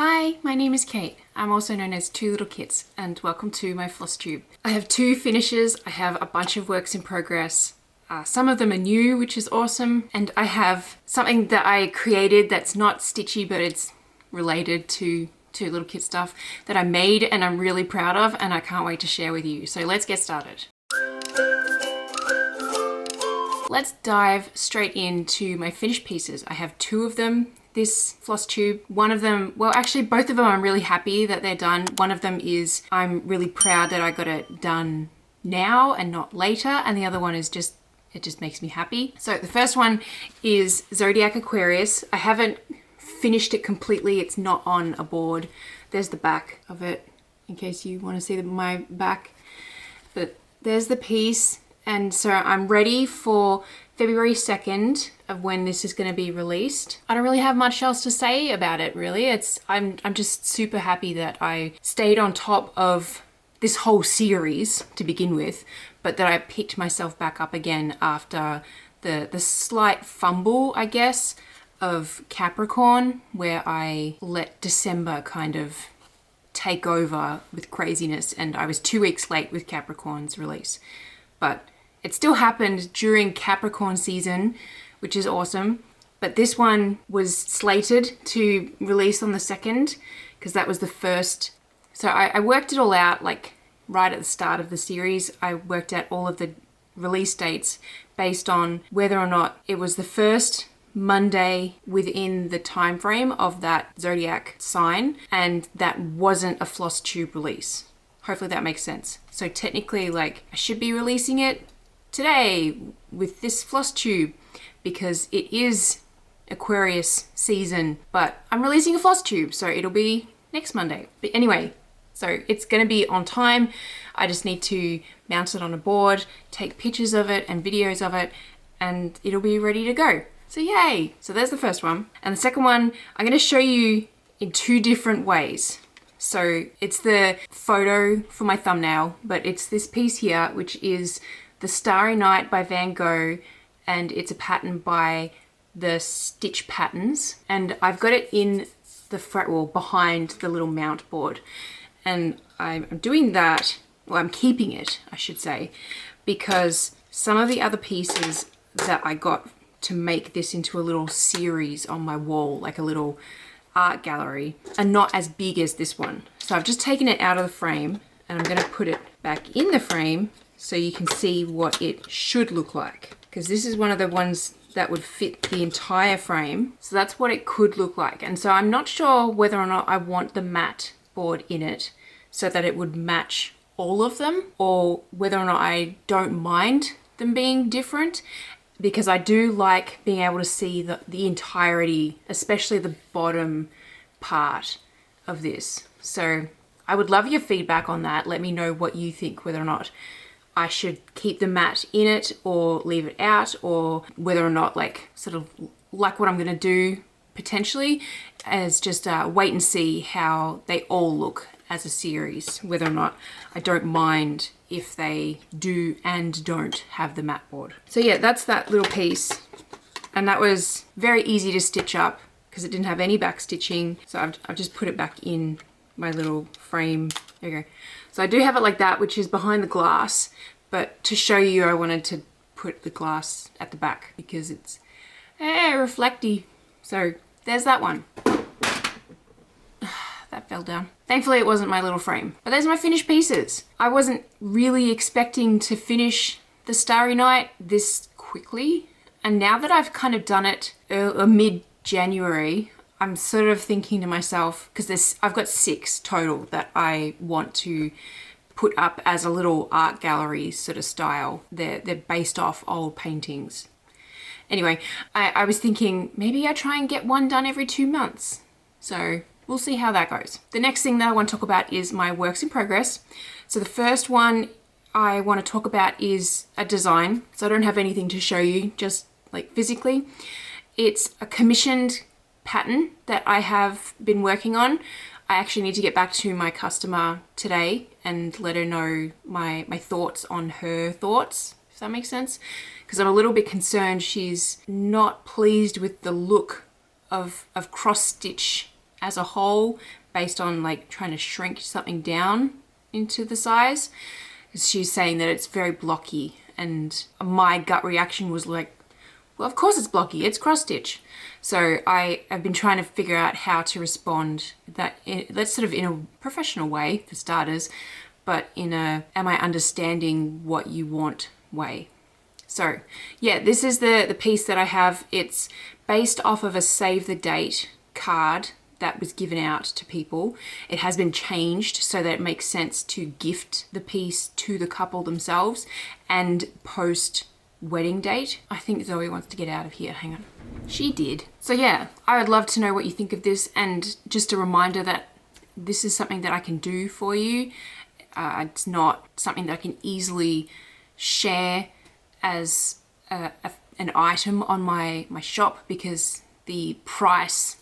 Hi, my name is Kate. I'm also known as Two Little Kits, and welcome to my FlossTube. I have two finishes. I have a bunch of works in progress. Some of them are new, which is awesome. And I have something that I created that's not Stitchy, but it's related to Two Little Kit stuff that I made and I'm really proud of, and I can't wait to share with you. So let's get started. Let's dive straight into my finished pieces. I have two of them. This FlossTube, one of them, well actually both of them I'm really happy that they're done. One of them is I'm really proud that I got it done now and not later, and the other one is just, it just makes me happy. So the first one is Zodiac Aquarius. I haven't finished it completely, it's not on a board. There's the back of it in case you want to see my back, but there's the piece. And so I'm ready for February 2nd of when this is going to be released. I don't really have much else to say about it really. I'm just super happy that I stayed on top of this whole series to begin with, but that I picked myself back up again after the slight fumble, I guess, of Capricorn, where I let December kind of take over with craziness, and I was 2 weeks late with Capricorn's release. But it still happened during Capricorn season, which is awesome. But this one was slated to release on the 2nd because that was the first. So I worked it all out, like right at the start of the series. I worked out all of the release dates based on whether or not it was the first Monday within the time frame of that Zodiac sign, and that wasn't a FlossTube release. Hopefully that makes sense. So technically, like, I should be releasing it today with this FlossTube because it is Aquarius season, but I'm releasing a FlossTube, so it'll be next Monday. But anyway, so it's gonna be on time. I just need to mount it on a board, take pictures of it and videos of it, and it'll be ready to go. So yay! So there's the first one. And the second one, I'm gonna show you in two different ways. So it's the photo for my thumbnail, but it's this piece here, which is the Starry Night by Van Gogh, and it's a pattern by the Stitch Patterns. And I've got it in the front wall behind the little mount board. And I'm doing that, well, I'm keeping it, I should say, because some of the other pieces that I got to make this into a little series on my wall, like a little art gallery, are not as big as this one. So I've just taken it out of the frame and I'm gonna put it back in the frame so you can see what it should look like. Because this is one of the ones that would fit the entire frame. So that's what it could look like. And so I'm not sure whether or not I want the matte board in it so that it would match all of them, or whether or not I don't mind them being different, because I do like being able to see the entirety, especially the bottom part of this. So I would love your feedback on that. Let me know what you think, whether or not I should keep the matte in it or leave it out, or whether or not, like, sort of like what I'm gonna do potentially as just wait and see how they all look as a series, whether or not I don't mind if they do and don't have the matte board. So yeah, that's that little piece. And that was very easy to stitch up because it didn't have any back stitching. So I've just put it back in my little frame. There you go. So I do have it like that, which is behind the glass, but to show you, I wanted to put the glass at the back because it's reflecty. So there's that one. That fell down. Thankfully it wasn't my little frame, but there's my finished pieces. I wasn't really expecting to finish the Starry Night this quickly. And now that I've kind of done it mid-January, I'm sort of thinking to myself, because I've got 6 total that I want to put up as a little art gallery sort of style. They're based off old paintings. Anyway, I was thinking maybe I try and get one done every 2 months. So we'll see how that goes. The next thing that I want to talk about is my works in progress. So the first one I want to talk about is a design. So I don't have anything to show you, just like physically. It's a commissioned pattern that I have been working on. I actually need to get back to my customer today and let her know my thoughts on her thoughts, if that makes sense. Because I'm a little bit concerned she's not pleased with the look of cross stitch as a whole based on like trying to shrink something down into the size. She's saying that it's very blocky, and my gut reaction was like, well, of course it's blocky, it's cross stitch. So I've been trying to figure out how to respond that's sort of in a professional way for starters, but in a am I understanding what you want way. So yeah, this is the piece that I have. It's based off of a save the date card that was given out to people. It has been changed so that it makes sense to gift the piece to the couple themselves and post wedding date. I think Zoe wants to get out of here. Hang on. She did. So yeah, I would love to know what you think of this, and just a reminder that this is something that I can do for you. It's not something that I can easily share as an item on my shop, because the price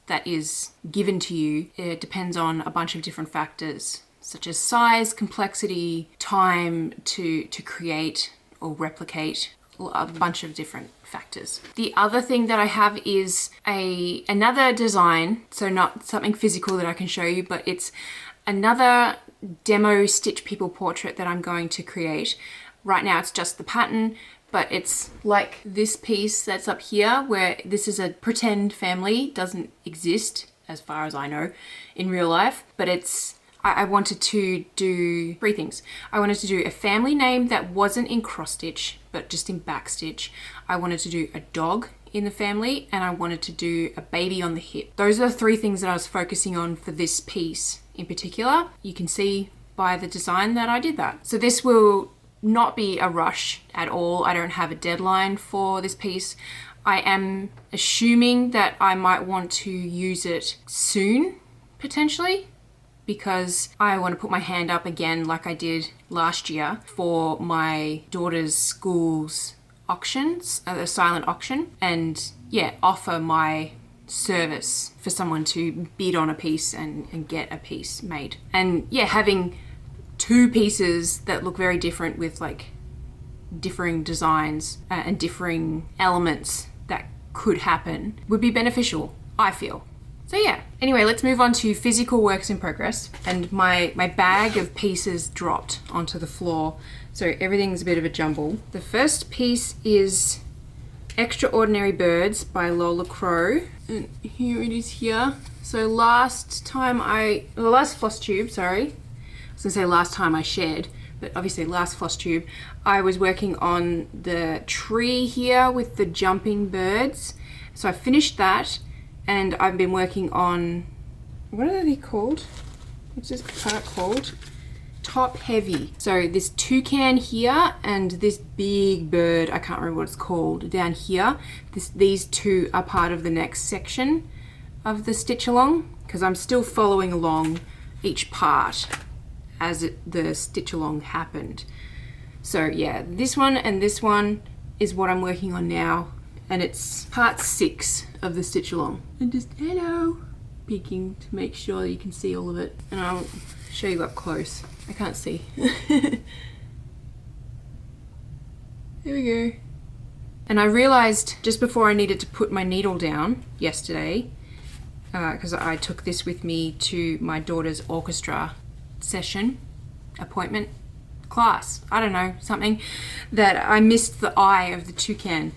that is given to you, it depends on a bunch of different factors, such as size, complexity, time to create or replicate, a bunch of different factors. The other thing that I have is another design, so not something physical that I can show you, but it's another demo Stitch People portrait that I'm going to create. Right now it's just the pattern, but it's like this piece that's up here, where this is a pretend family, doesn't exist as far as I know in real life, but I wanted to do three things. I wanted to do a family name that wasn't in cross stitch, but just in back stitch. I wanted to do a dog in the family, and I wanted to do a baby on the hip. Those are the three things that I was focusing on for this piece in particular. You can see by the design that I did that. So this will not be a rush at all. I don't have a deadline for this piece. I am assuming that I might want to use it soon, potentially, because I want to put my hand up again like I did last year for my daughter's school's auctions, the silent auction, and yeah, offer my service for someone to bid on a piece and get a piece made. And yeah, having two pieces that look very different with like differing designs and differing elements that could happen would be beneficial, I feel. So yeah, anyway, let's move on to physical works in progress. And my bag of pieces dropped onto the floor, so everything's a bit of a jumble. The first piece is Extraordinary Birds by Lola Crow, and here it is here. So last FlossTube, sorry. I was gonna say last time I shared, but obviously last FlossTube, I was working on the tree here with the jumping birds. So I finished that, and I've been working on, what are they called? What's this part called? Top Heavy. So this toucan here and this big bird, I can't remember what it's called, down here. These two are part of the next section of the stitch along, because I'm still following along each part as the stitch along happened. So yeah, this one and this one is what I'm working on now, and it's part 6 of the stitch along. And just hello, peeking to make sure that you can see all of it, and I'll show you up close. I can't see. There we go. And I realized just before I needed to put my needle down yesterday, because I took this with me to my daughter's orchestra session, appointment, class, I don't know, something, that I missed the eye of the toucan,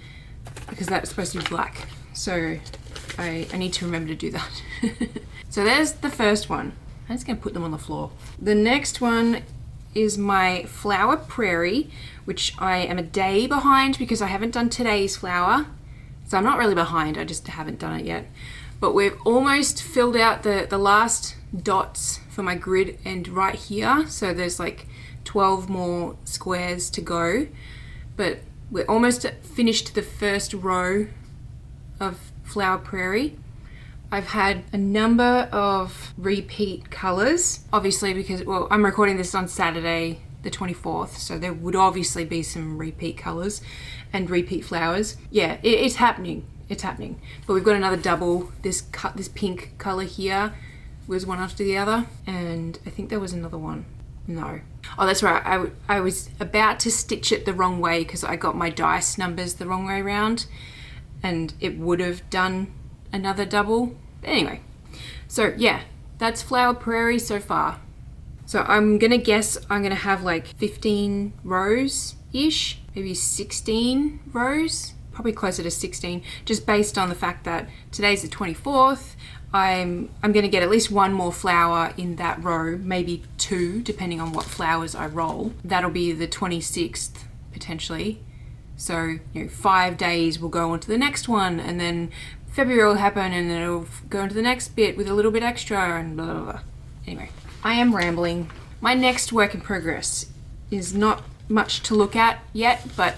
because that was supposed to be black. So I need to remember to do that. So there's the first one. I'm just gonna put them on the floor. The next one is my flower Prairie, which I am a day behind because I haven't done today's flower. So I'm not really behind, I just haven't done it yet. But we've almost filled out the last dots for my grid end right here. So there's like 12 more squares to go. But we're almost finished the first row of flower Prairie. I've had a number of repeat colors, obviously, because, well, I'm recording this on Saturday the 24th, so there would obviously be some repeat colors and repeat flowers. Yeah, it's happening. It's happening. But we've got another double. This pink color here was one after the other, and I think there was another one. No. Oh, that's right. I was about to stitch it the wrong way because I got my dice numbers the wrong way around, and it would have done another double. But anyway, So yeah, that's Flower Prairie so far. So I'm gonna guess I'm gonna have like 15 rows-ish, maybe 16 rows, probably closer to 16, just based on the fact that today's the 24th. I'm gonna get at least one more flower in that row, maybe two, depending on what flowers I roll. That'll be the 26th, potentially. So, 5 days will go on to the next one, and then February will happen, and then it'll go into the next bit with a little bit extra, and blah, blah, blah. Anyway, I am rambling. My next work in progress is not much to look at yet, but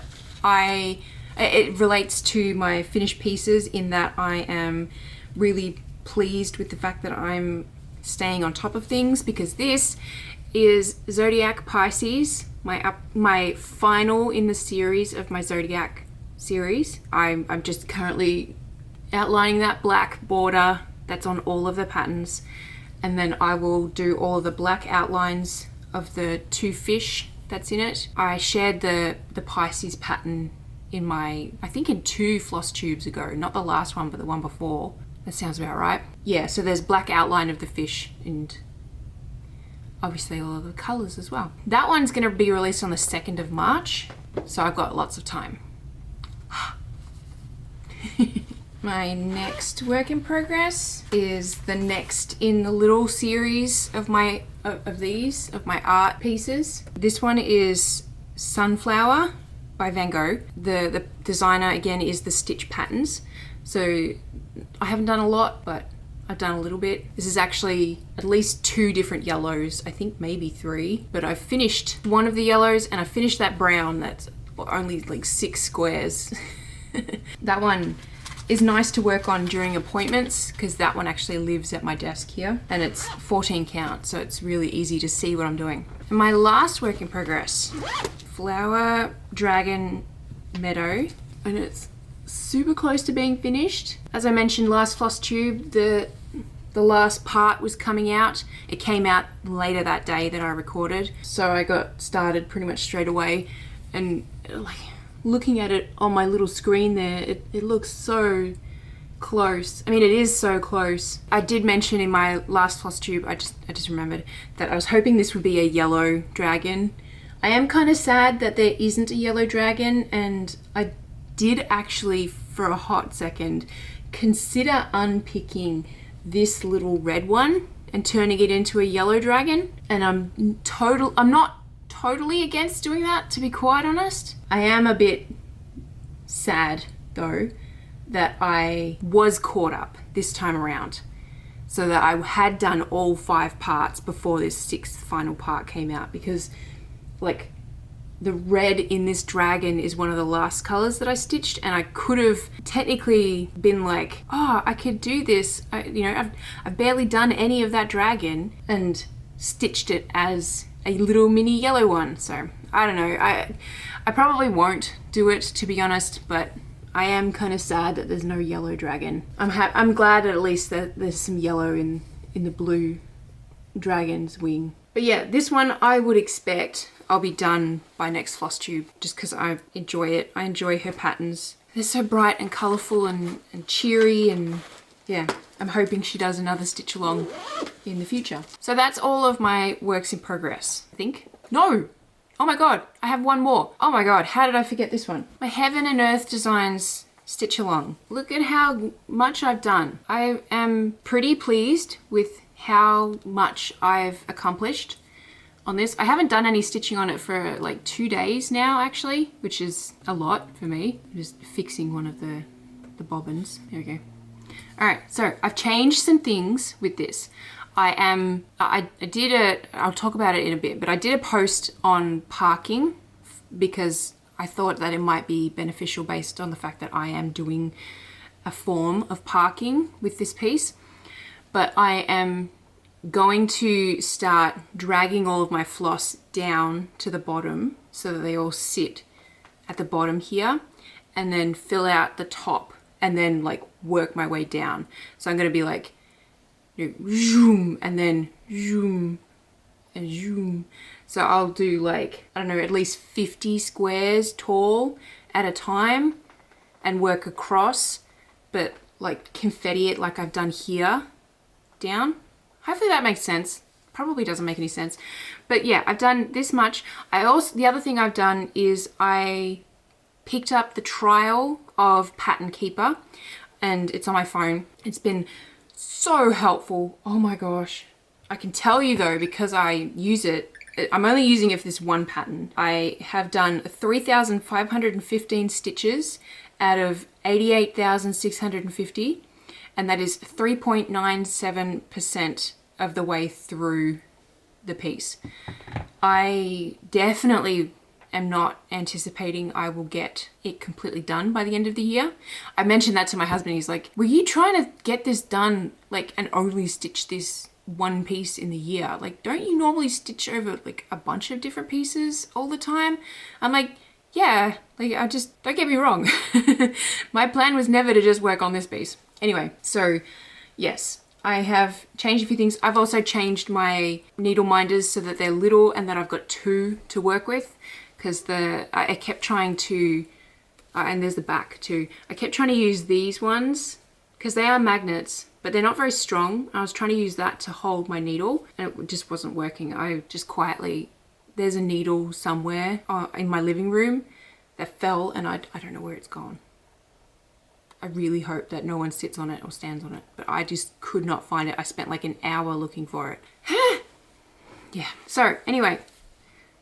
it relates to my finished pieces in that I am really pleased with the fact that I'm staying on top of things, because this is Zodiac Pisces, my final in the series of my Zodiac series. I'm just currently outlining that black border that's on all of the patterns, and then I will do all of the black outlines of the two fish that's in it. I shared the Pisces pattern in I think in 2 floss tubes ago, not the last one, but the one before. That sounds about right. Yeah, so there's black outline of the fish and obviously all of the colors as well. That one's gonna be released on the 2nd of March, so I've got lots of time. My next work in progress is the next in the little series of my art pieces. This one is Sunflower by Van Gogh. The designer again is the Stitch Patterns. So I haven't done a lot, but I've done a little bit. This is actually at least 2 different yellows, I think maybe 3, but I finished one of the yellows and I finished that brown that's only like 6 squares. That one is nice to work on during appointments because that one actually lives at my desk here, and it's 14 count, so it's really easy to see what I'm doing. And my last work in progress, Flower Dragon Meadow, and it's super close to being finished. As I mentioned last floss tube, the last part was coming out. It came out later that day that I recorded, so I got started pretty much straight away, and like looking at it on my little screen there, it looks so close. I mean, it is so close. I did mention in my last floss tube, I just remembered that I was hoping this would be a yellow dragon. I am kind of sad that there isn't a yellow dragon, and I did actually for a hot second consider unpicking this little red one and turning it into a yellow dragon, and I'm not totally against doing that, to be quite honest. I am a bit sad though that I was caught up this time around, so that I had done all 5 parts before this 6th final part came out, because like the red in this dragon is one of the last colors that I stitched, and I could have technically been like, oh, I could do this. I've barely done any of that dragon, and stitched it as a little mini yellow one. So I don't know. I probably won't do it, to be honest, but I am kind of sad that there's no yellow dragon. I'm glad at least that there's some yellow in the blue dragon's wing. But yeah, this one I would expect I'll be done by next floss tube, just because I enjoy it. I enjoy her patterns. They're so bright and colourful and cheery, and yeah, I'm hoping she does another stitch along in the future. So that's all of my works in progress, I think. No! Oh my god, I have one more. Oh my god, how did I forget this one? My Heaven and Earth Designs stitch along. Look at how much I've done. I am pretty pleased with how much I've accomplished on this. I haven't done any stitching on it for like 2 days now, actually, which is a lot for me. I'm just fixing one of the bobbins. There we go. All right, so I've changed some things with this. I'll talk about it in a bit, but I did a post on parking because I thought that it might be beneficial based on the fact that I am doing a form of parking with this piece. But I am going to start dragging all of my floss down to the bottom so that they all sit at the bottom here, and then fill out the top and then like work my way down. So I'm going to be like, zoom, and then zoom and zoom. So I'll do like, I don't know, at least 50 squares tall at a time and work across, but like confetti it like I've done here. down. Hopefully that makes sense. Probably doesn't make any sense. But yeah, I've done this much. The other thing I've done is I picked up the trial of Pattern Keeper and it's on my phone. It's been so helpful. Oh my gosh. I can tell you though, because I use it, I'm only using it for this one pattern. I have done 3,515 stitches out of 88,650, and that is 3.97% of the way through the piece. I definitely am not anticipating I will get it completely done by the end of the year. I mentioned that to my husband. He's like, were you trying to get this done like and only stitch this one piece in the year? Like, don't you normally stitch over like a bunch of different pieces all the time? I'm like, yeah, like I just, don't get me wrong. My plan was never to just work on this piece. Anyway, so yes, I have changed a few things. I've also changed my needle minders so that they're little and that I've got 2 to work with, because I kept trying to, and there's the back too. I kept trying to use these ones because they are magnets, but they're not very strong. I was trying to use that to hold my needle and it just wasn't working. I just quietly, there's a needle somewhere in my living room that fell and I don't know where it's gone. I really hope that no one sits on it or stands on it, but I just could not find it. I spent like an hour looking for it. Yeah, so anyway,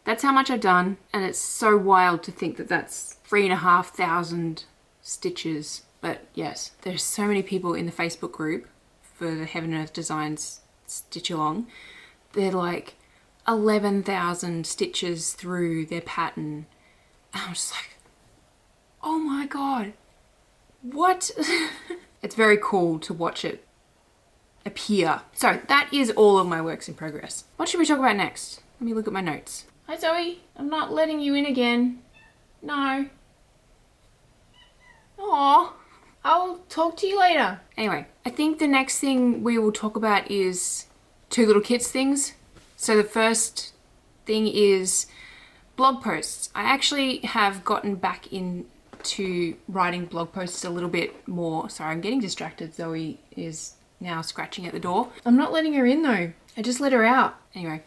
that's how much I've done, and it's so wild to think that that's 3,500 stitches. But yes, there's so many people in the Facebook group for the Heaven and Earth Designs Stitch Along. They're like 11,000 stitches through their pattern. And I'm just like, oh my God, what? It's very cool to watch it appear. So that is all of my works in progress. What should we talk about next? Let me look at my notes. Hi Zoe, I'm not letting you in again. No. Aww. I'll talk to you later. Anyway, I think the next thing we will talk about is Two Little Kits things. So the first thing is blog posts. I actually have gotten back into writing blog posts a little bit more. Sorry, I'm getting distracted. Zoe is now scratching at the door. I'm not letting her in though. I just let her out. Anyway,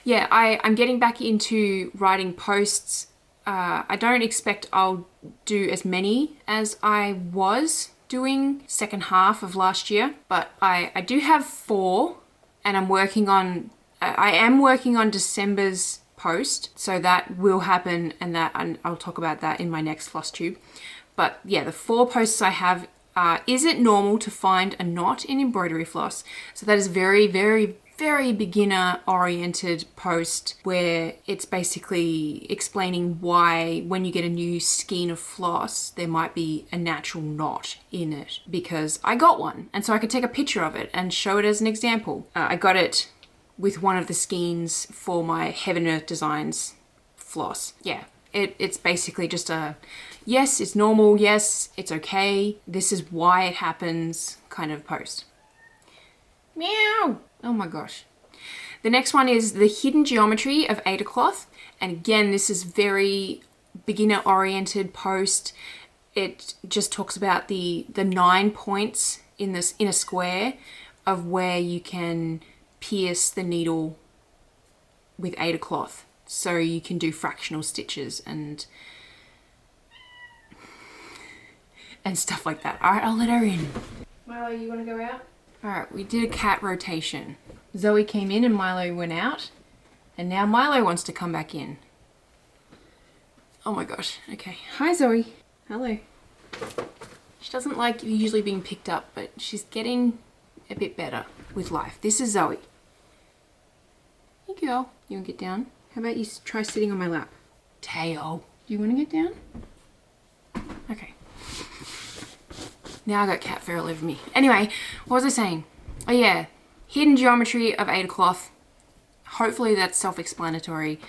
yeah, I'm getting back into writing posts. I don't expect I'll do as many as I was doing second half of last year, but I do have 4 and I am working on December's post, so that will happen and I'll talk about that in my next FlossTube. But yeah, the 4 posts I have is it normal to find a knot in embroidery floss? So that is very, very, very beginner oriented post where it's basically explaining why when you get a new skein of floss there might be a natural knot in it, because I got one and so I could take a picture of it and show it as an example. I got it with one of the skeins for my Heaven and Earth Designs floss. Yeah, it's basically just a yes, it's normal, yes, it's okay, this is why it happens kind of post. Meow! Oh my gosh. The next one is the hidden geometry of Aida cloth. And again, this is very beginner oriented post. It just talks about the 9 points in a square of where you can pierce the needle with Aida cloth. So you can do fractional stitches and stuff like that. All right, I'll let her in. Milo, you want to go out? All right, we did a cat rotation. Zoe came in and Milo went out, and now Milo wants to come back in. Oh my gosh, okay. Hi Zoe. Hello. She doesn't like usually being picked up, but she's getting a bit better with life. This is Zoe. Hey girl, you want to get down? How about you try sitting on my lap? Tail. Do you want to get down? Okay. Now I got cat fur all over me. Anyway, what was I saying? Oh yeah, hidden geometry of Aida cloth. Hopefully that's self-explanatory,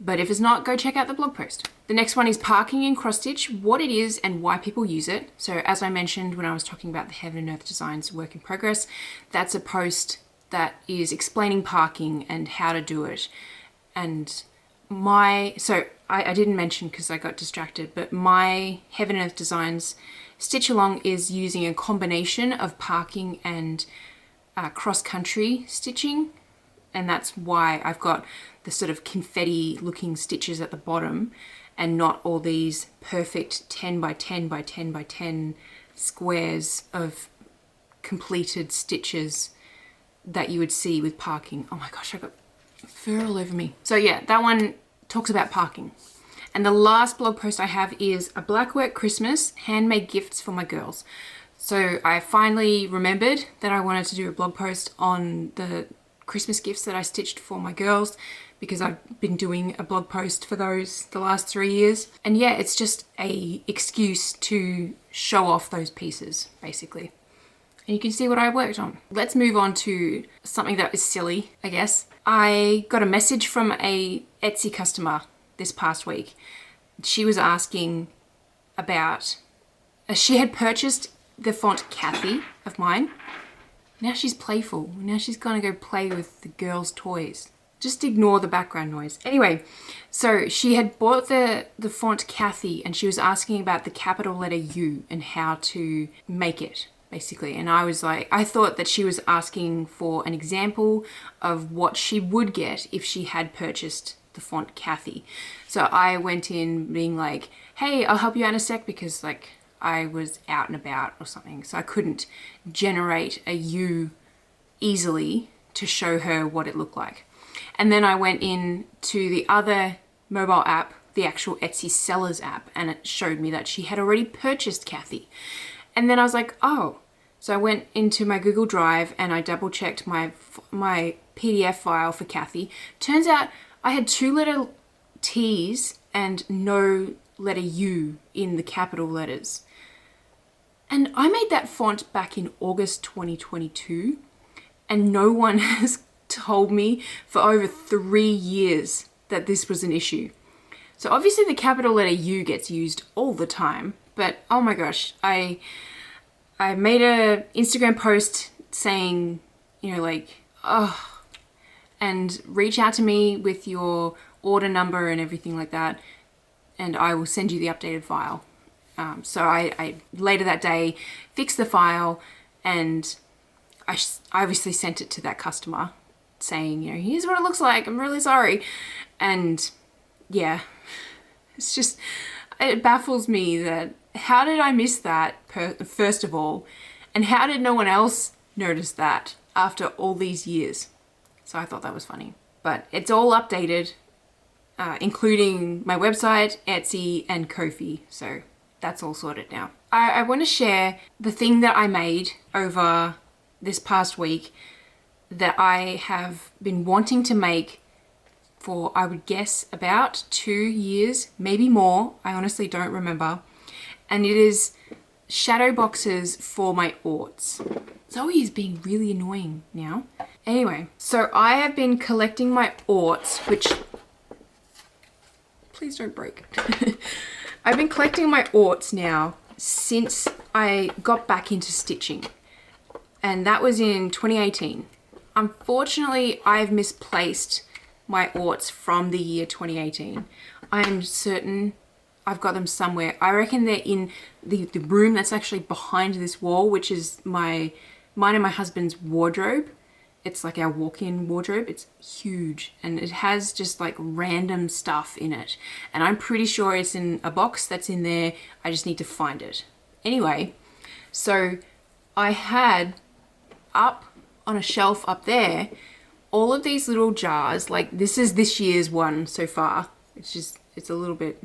but if it's not, go check out the blog post. The next one is parking in cross stitch, what it is and why people use it. So as I mentioned when I was talking about the Heaven and Earth Designs work in progress, that's a post that is explaining parking and how to do it. And I didn't mention because I got distracted, but my Heaven and Earth Designs Stitch Along is using a combination of parking and cross-country stitching, and that's why I've got the sort of confetti looking stitches at the bottom and not all these perfect 10 by 10 by 10 by 10 squares of completed stitches that you would see with parking. Oh my gosh, I got fur all over me. So yeah, that one talks about parking. And the last blog post I have is a black work Christmas handmade gifts for my girls. So I finally remembered that I wanted to do a blog post on the Christmas gifts that I stitched for my girls, because I've been doing a blog post for those the last 3 years. And yeah, it's just a excuse to show off those pieces, basically. And you can see what I worked on. Let's move on to something that is silly, I guess. I got a message from a Etsy customer this past week. She was asking about, she had purchased the font Kathy of mine. Now she's playful. Now she's gonna go play with the girls' toys. Just ignore the background noise. Anyway, so she had bought the font Kathy, and she was asking about the capital letter U and how to make it, basically. And I was like, I thought that she was asking for an example of what she would get if she had purchased the font Kathy. So I went in being like, hey, I'll help you out in a sec, because like I was out and about or something. So I couldn't generate a U easily to show her what it looked like. And then I went in to the other mobile app, the actual Etsy sellers app, and it showed me that she had already purchased Kathy. And then I was like, oh. So I went into my Google Drive and I double checked my PDF file for Kathy. Turns out I had 2 letter T's and no letter U in the capital letters. And I made that font back in August 2022, and no one has told me for over 3 years that this was an issue. So obviously the capital letter U gets used all the time, but oh my gosh, I made a Instagram post saying, you know, like, oh, and reach out to me with your order number and everything like that, and I will send you the updated file. So I later that day fixed the file, and I obviously sent it to that customer saying, you know, here's what it looks like, I'm really sorry. And yeah, it's just, it baffles me that, how did I miss that first of all, and how did no one else notice that after all these years? So I thought that was funny. But it's all updated, including my website, Etsy, and Ko-fi. So that's all sorted now. I want to share the thing that I made over this past week that I have been wanting to make for, I would guess, about 2 years, maybe more. I honestly don't remember. And it is shadow boxes for my orts. Zoe is being really annoying now. Anyway, so I have been collecting my orts, which, please don't break. I've been collecting my orts now since I got back into stitching, and that was in 2018. Unfortunately, I've misplaced my orts from the year 2018. I'm certain I've got them somewhere. I reckon they're in the room that's actually behind this wall, which is mine and my husband's wardrobe. It's like our walk-in wardrobe. It's huge, and it has just like random stuff in it. And I'm pretty sure it's in a box that's in there. I just need to find it. Anyway, so I had up on a shelf up there all of these little jars. Like, this is this year's one so far. It's a little bit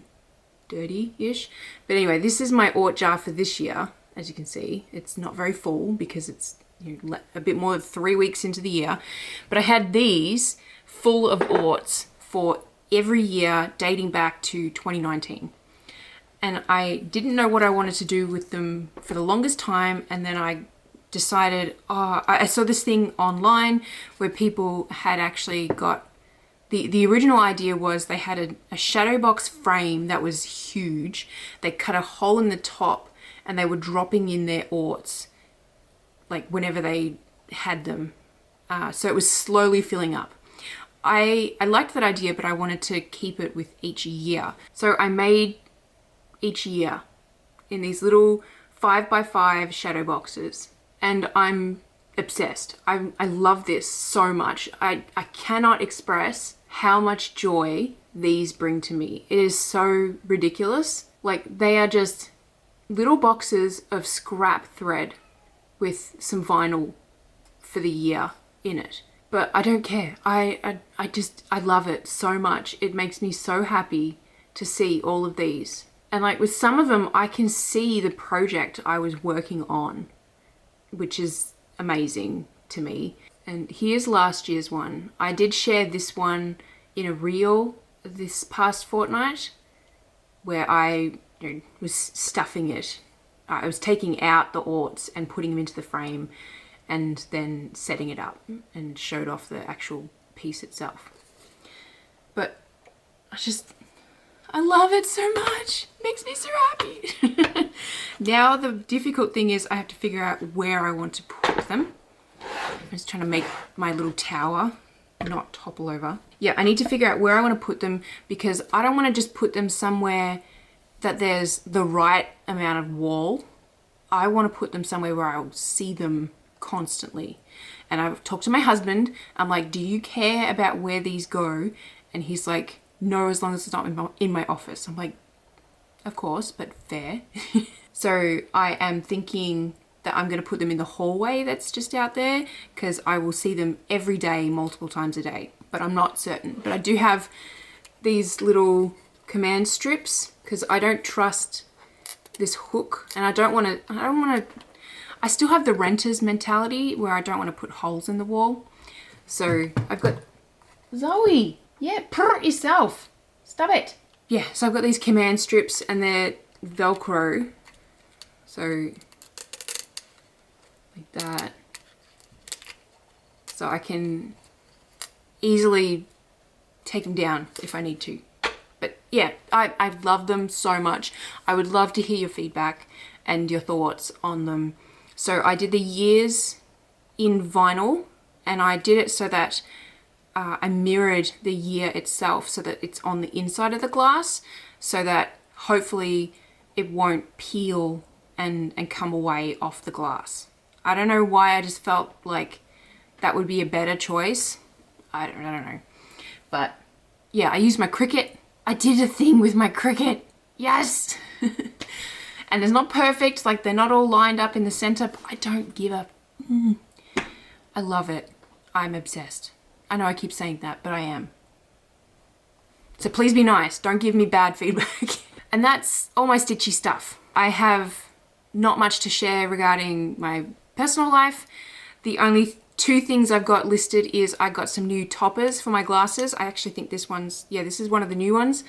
dirty-ish. But anyway, this is my ort jar for this year. As you can see, it's not very full because it's, you know, a bit more than 3 weeks into the year. But I had these full of orts for every year dating back to 2019. And I didn't know what I wanted to do with them for the longest time. And then I decided, I saw this thing online where people had actually got, the original idea was they had a shadow box frame that was huge. They cut a hole in the top and they were dropping in their orts like whenever they had them. So it was slowly filling up. I liked that idea, but I wanted to keep it with each year. So I made each year in these little 5x5 shadow boxes. And I'm obsessed. I love this so much. I cannot express how much joy these bring to me. It is so ridiculous. Like, they are just little boxes of scrap thread with some vinyl for the year in it. But I don't care. I love it so much. It makes me so happy to see all of these. And like with some of them, I can see the project I was working on, which is amazing to me. And here's last year's one. I did share this one in a reel this past fortnight where I was stuffing it. I was taking out the orts and putting them into the frame and then setting it up and showed off the actual piece itself. But I love it so much. It makes me so happy. Now the difficult thing is I have to figure out where I want to put them. I'm just trying to make my little tower not topple over. Yeah, I need to figure out where I want to put them because I don't want to just put them somewhere that there's the right amount of wall. I want to put them somewhere where I'll see them constantly. And I've talked to my husband. I'm like, do you care about where these go? And he's like, no, as long as it's not in my office. I'm like, of course, but fair. So I am thinking that I'm going to put them in the hallway that's just out there because I will see them every day, multiple times a day. But I'm not certain. But I do have these little command strips because I don't trust this hook, and I still have the renter's mentality where I don't want to put holes in the wall. So I've got Zoe. Yeah, purr it yourself. Stop it. Yeah, so I've got these command strips and they're Velcro. So like that. So I can easily take them down if I need to. But yeah, I love them so much. I would love to hear your feedback and your thoughts on them. So I did the years in vinyl, and I did it so that I mirrored the year itself so that it's on the inside of the glass so that hopefully it won't peel and come away off the glass. I don't know why, I just felt like that would be a better choice. I don't know. But yeah, I used my Cricut. I did a thing with my Cricut. Yes! And it's not perfect, like they're not all lined up in the center, but I don't give up. I love it. I'm obsessed. I know I keep saying that, but I am. So please be nice. Don't give me bad feedback. And that's all my Stitchy stuff. I have not much to share regarding my personal life. The only two things I've got listed is I got some new toppers for my glasses. I actually think this is one of the new ones.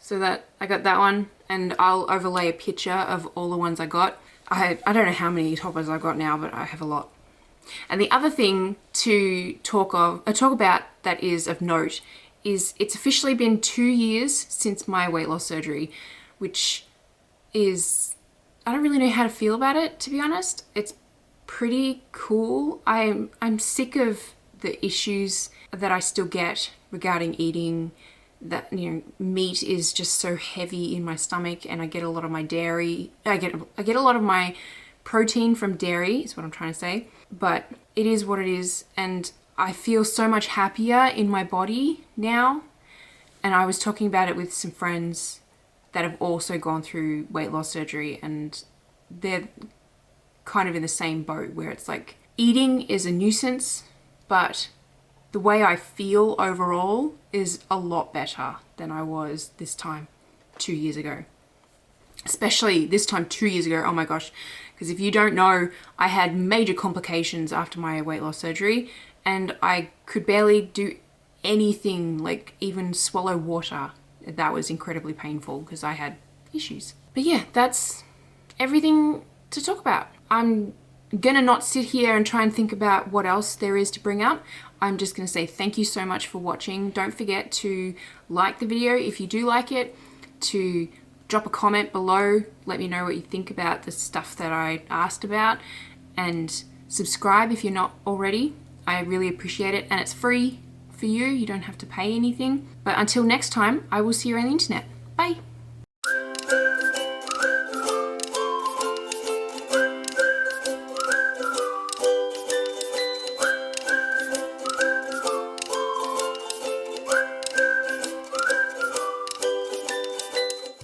So that I got that one, and I'll overlay a picture of all the ones I got. I don't know how many toppers I've got now, but I have a lot. And the other thing to talk about that is of note is it's officially been 2 years since my weight loss surgery, which is, I don't really know how to feel about it, to be honest. It's pretty cool. I'm sick of the issues that I still get regarding eating. That, meat is just so heavy in my stomach, and I get a lot of my dairy. I get a lot of my protein from dairy, is what I'm trying to say. But it is what it is, and I feel so much happier in my body now. And I was talking about it with some friends that have also gone through weight loss surgery, and they're kind of in the same boat where it's like eating is a nuisance, but the way I feel overall is a lot better than I was this time 2 years ago. Especially this time 2 years ago, oh my gosh. Because if you don't know, I had major complications after my weight loss surgery, and I could barely do anything, like even swallow water. That was incredibly painful because I had issues. But yeah, that's everything to talk about. I'm gonna not sit here and try and think about what else there is to bring up. I'm just gonna say thank you so much for watching. Don't forget to like the video if you do like it, to drop a comment below, let me know what you think about the stuff that I asked about, and subscribe if you're not already. I really appreciate it, and it's free for you. You don't have to pay anything. But until next time, I will see you on the internet. Bye.